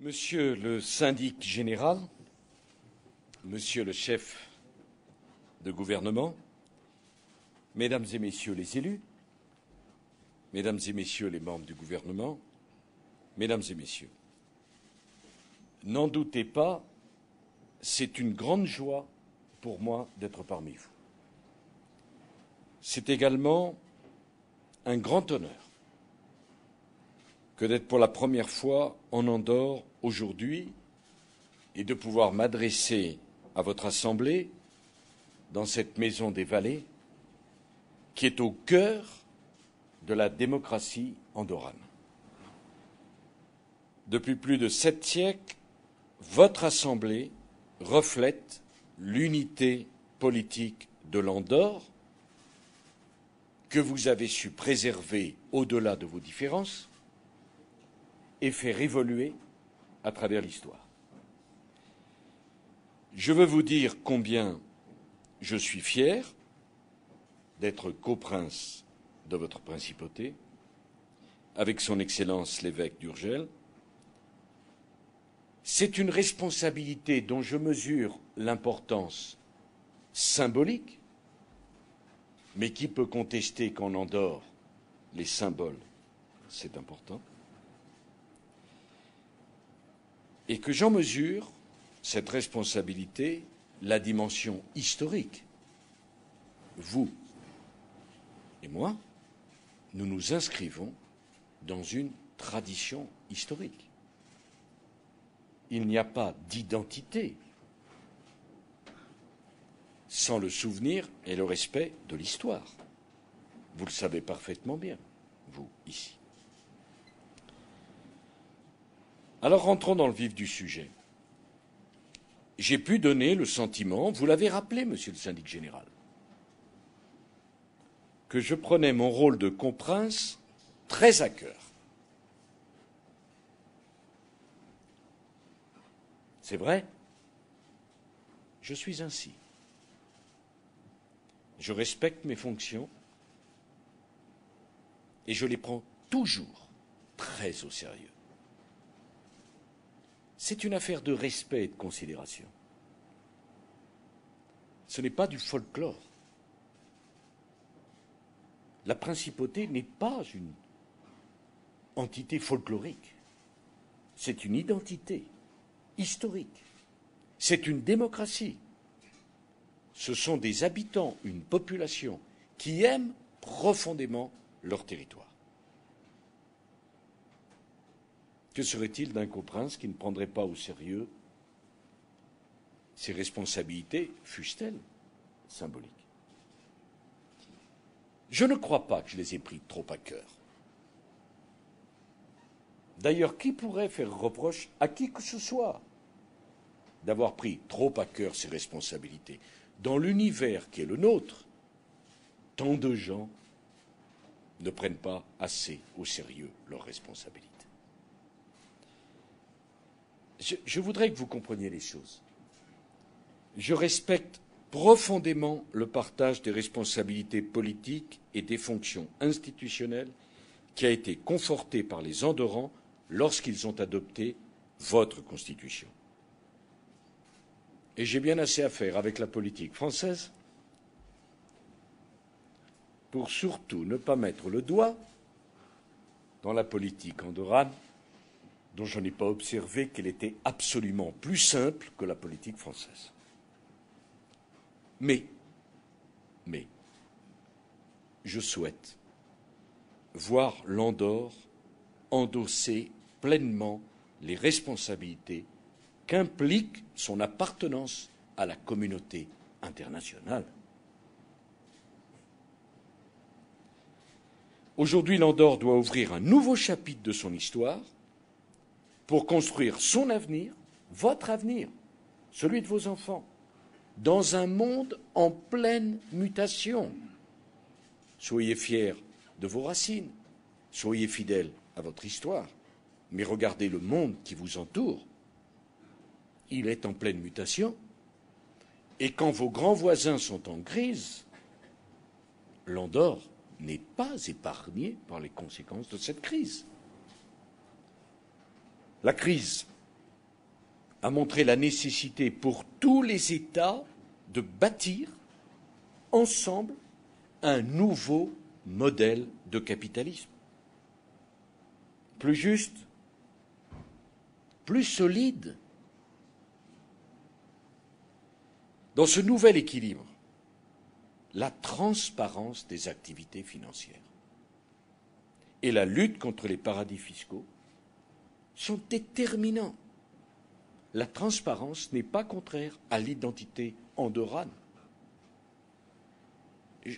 Monsieur le syndic général, Monsieur le chef de gouvernement, Mesdames et Messieurs les élus, Mesdames et Messieurs les membres du gouvernement, Mesdames et Messieurs, n'en doutez pas, c'est une grande joie pour moi d'être parmi vous. C'est également un grand honneur que d'être pour la première fois en Andorre aujourd'hui et de pouvoir m'adresser à votre Assemblée dans cette maison des vallées qui est au cœur de la démocratie andorrane. Depuis plus de 7 siècles, votre Assemblée reflète l'unité politique de l'Andorre que vous avez su préserver au-delà de vos différences et faire évoluer à travers l'histoire. Je veux vous dire combien je suis fier d'être coprince de votre principauté, avec son Excellence l'évêque d'Urgell. C'est une responsabilité dont je mesure l'importance symbolique, mais qui peut contester qu'en Andorre, les symboles, c'est important, et que j'en mesure, cette responsabilité, la dimension historique. Vous et moi, nous nous inscrivons dans une tradition historique. Il n'y a pas d'identité sans le souvenir et le respect de l'histoire. Vous le savez parfaitement bien, vous, ici. Alors rentrons dans le vif du sujet. J'ai pu donner le sentiment, vous l'avez rappelé, monsieur le syndic général, que je prenais mon rôle de coprince très à cœur. C'est vrai, je suis ainsi. Je respecte mes fonctions et je les prends toujours très au sérieux. C'est une affaire de respect et de considération. Ce n'est pas du folklore. La principauté n'est pas une entité folklorique. C'est une identité historique. C'est une démocratie. Ce sont des habitants, une population qui aiment profondément leur territoire. Que serait-il d'un coprince qui ne prendrait pas au sérieux ses responsabilités, fussent-elles symboliques? Je ne crois pas que je les ai pris trop à cœur. D'ailleurs, qui pourrait faire reproche à qui que ce soit d'avoir pris trop à cœur ses responsabilités? Dans l'univers qui est le nôtre, tant de gens ne prennent pas assez au sérieux leurs responsabilités. Je voudrais que vous compreniez les choses. Je respecte profondément le partage des responsabilités politiques et des fonctions institutionnelles qui a été conforté par les Andorrans lorsqu'ils ont adopté votre Constitution. Et j'ai bien assez à faire avec la politique française pour surtout ne pas mettre le doigt dans la politique andorrane, dont je n'ai pas observé qu'elle était absolument plus simple que la politique française. Mais, je souhaite voir l'Andorre endosser pleinement les responsabilités qu'implique son appartenance à la communauté internationale. Aujourd'hui, l'Andorre doit ouvrir un nouveau chapitre de son histoire pour construire son avenir, votre avenir, celui de vos enfants, dans un monde en pleine mutation. Soyez fiers de vos racines, soyez fidèles à votre histoire, mais regardez le monde qui vous entoure. Il est en pleine mutation. Et quand vos grands voisins sont en crise, l'Andorre n'est pas épargnée par les conséquences de cette crise. La crise a montré la nécessité pour tous les États de bâtir ensemble un nouveau modèle de capitalisme. Plus juste, plus solide. Dans ce nouvel équilibre, la transparence des activités financières et la lutte contre les paradis fiscaux sont déterminants. La transparence n'est pas contraire à l'identité andorrane.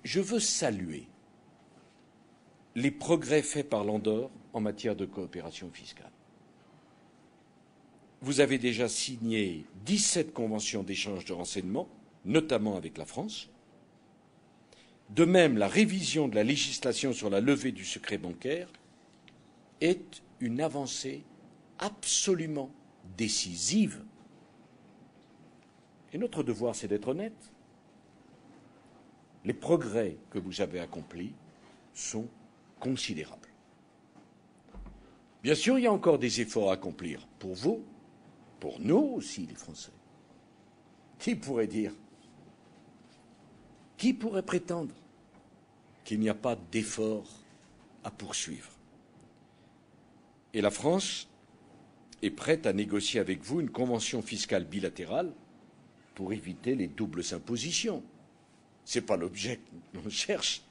Je veux saluer les progrès faits par l'Andorre en matière de coopération fiscale. Vous avez déjà signé 17 conventions d'échange de renseignements, notamment avec la France. De même, la révision de la législation sur la levée du secret bancaire est une avancée absolument décisive. Et notre devoir, c'est d'être honnête. Les progrès que vous avez accomplis sont considérables. Bien sûr, il y a encore des efforts à accomplir pour vous, pour nous aussi, les Français. Qui pourrait dire, qui pourrait prétendre qu'il n'y a pas d'efforts à poursuivre? Et la France est prête à négocier avec vous une convention fiscale bilatérale pour éviter les doubles impositions. Ce n'est pas l'objet qu'on cherche,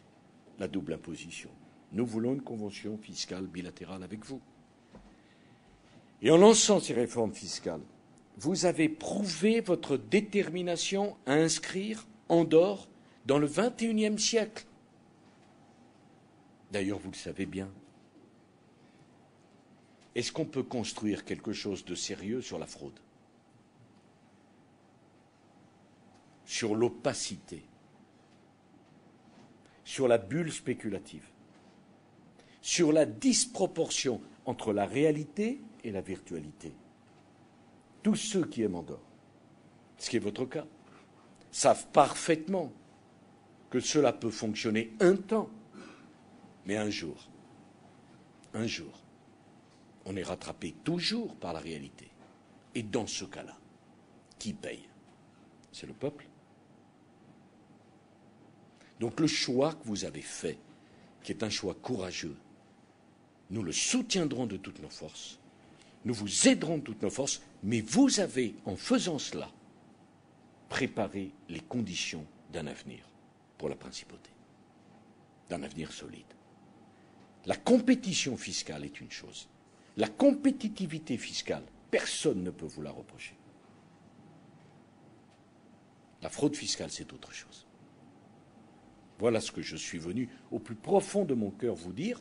la double imposition. Nous voulons une convention fiscale bilatérale avec vous. Et en lançant ces réformes fiscales, vous avez prouvé votre détermination à inscrire Andorre dans le XXIe siècle. D'ailleurs, vous le savez bien. Est-ce qu'on peut construire quelque chose de sérieux sur la fraude, sur l'opacité, sur la bulle spéculative, sur la disproportion entre la réalité et la virtualité? Tous ceux qui aiment Andorre, ce qui est votre cas, savent parfaitement que cela peut fonctionner un temps, mais un jour, on est rattrapé toujours par la réalité. Et dans ce cas-là, qui paye? C'est le peuple. Donc le choix que vous avez fait, qui est un choix courageux, nous le soutiendrons de toutes nos forces, nous vous aiderons de toutes nos forces, mais vous avez, en faisant cela, préparé les conditions d'un avenir pour la principauté, d'un avenir solide. La compétition fiscale est une chose. La compétitivité fiscale, personne ne peut vous la reprocher. La fraude fiscale, c'est autre chose. Voilà ce que je suis venu au plus profond de mon cœur vous dire,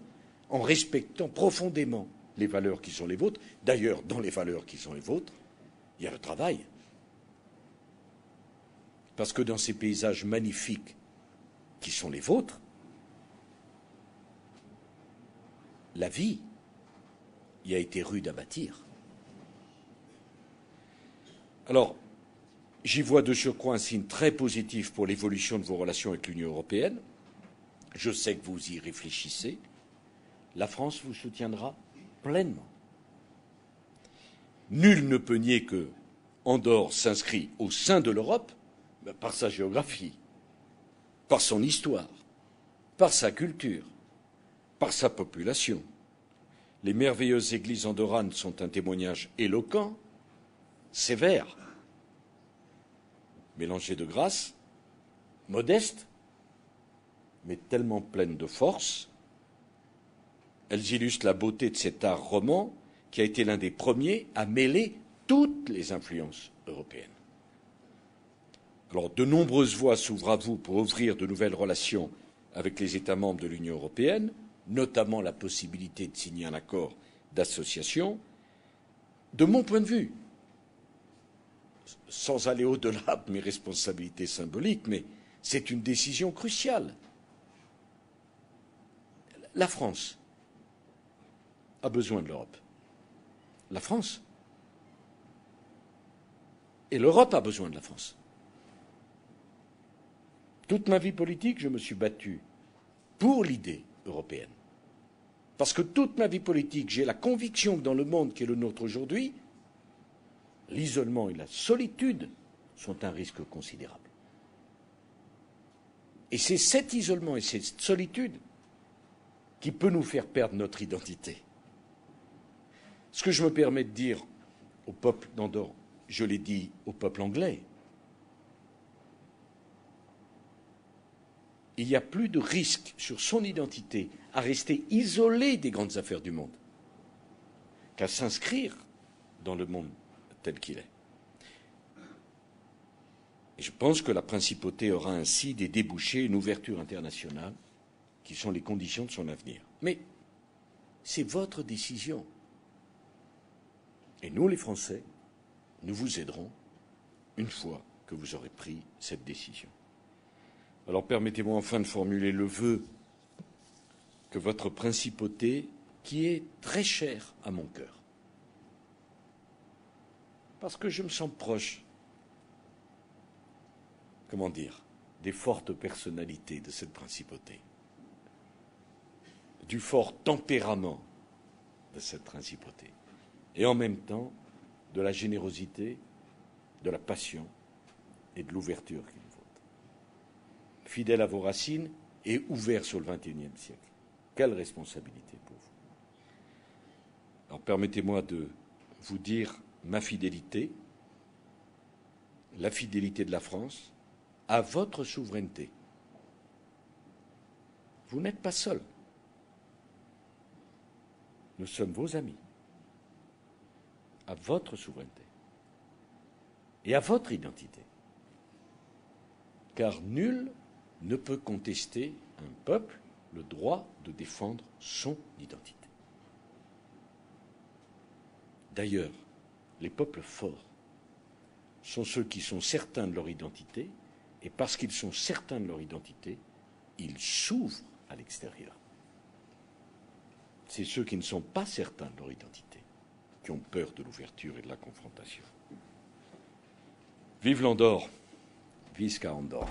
en respectant profondément les valeurs qui sont les vôtres. D'ailleurs, dans les valeurs qui sont les vôtres, il y a le travail. Parce que dans ces paysages magnifiques qui sont les vôtres, la vie y a été rude à bâtir. Alors, j'y vois de surcroît un signe très positif pour l'évolution de vos relations avec l'Union européenne. Je sais que vous y réfléchissez. La France vous soutiendra pleinement. Nul ne peut nier que Andorre s'inscrit au sein de l'Europe par sa géographie, par son histoire, par sa culture, par sa population. Les merveilleuses églises andorranes sont un témoignage éloquent, sévère, mélangé de grâce, modeste, mais tellement pleine de force. Elles illustrent la beauté de cet art roman qui a été l'un des premiers à mêler toutes les influences européennes. Alors, de nombreuses voies s'ouvrent à vous pour ouvrir de nouvelles relations avec les États membres de l'Union européenne, notamment la possibilité de signer un accord d'association. De mon point de vue, sans aller au-delà de mes responsabilités symboliques, mais c'est une décision cruciale. La France a besoin de l'Europe. La France. Et l'Europe a besoin de la France. Toute ma vie politique, je me suis battu pour l'idée européenne. Parce que toute ma vie politique, j'ai la conviction que dans le monde qui est le nôtre aujourd'hui, l'isolement et la solitude sont un risque considérable. Et c'est cet isolement et cette solitude qui peut nous faire perdre notre identité. Ce que je me permets de dire au peuple d'Andorre, je l'ai dit au peuple anglais, il y a plus de risque sur son identité à rester isolé des grandes affaires du monde qu'à s'inscrire dans le monde tel qu'il est. Et je pense que la principauté aura ainsi des débouchés, une ouverture internationale, qui sont les conditions de son avenir. Mais c'est votre décision. Et nous, les Français, nous vous aiderons une fois que vous aurez pris cette décision. Alors permettez-moi enfin de formuler le vœu que votre principauté, qui est très chère à mon cœur, parce que je me sens proche, comment dire, des fortes personnalités de cette principauté, du fort tempérament de cette principauté, et en même temps de la générosité, de la passion et de l'ouverture qu'il faut. Fidèle à vos racines et ouvert sur le XXIe siècle. Quelle responsabilité pour vous. Alors permettez-moi de vous dire ma fidélité, la fidélité de la France, à votre souveraineté. Vous n'êtes pas seul. Nous sommes vos amis. À votre souveraineté et à votre identité. Car nul ne peut contester un peuple le droit de défendre son identité. D'ailleurs, les peuples forts sont ceux qui sont certains de leur identité, et parce qu'ils sont certains de leur identité, ils s'ouvrent à l'extérieur. C'est ceux qui ne sont pas certains de leur identité, qui ont peur de l'ouverture et de la confrontation. Vive l'Andorre, visca Andorre.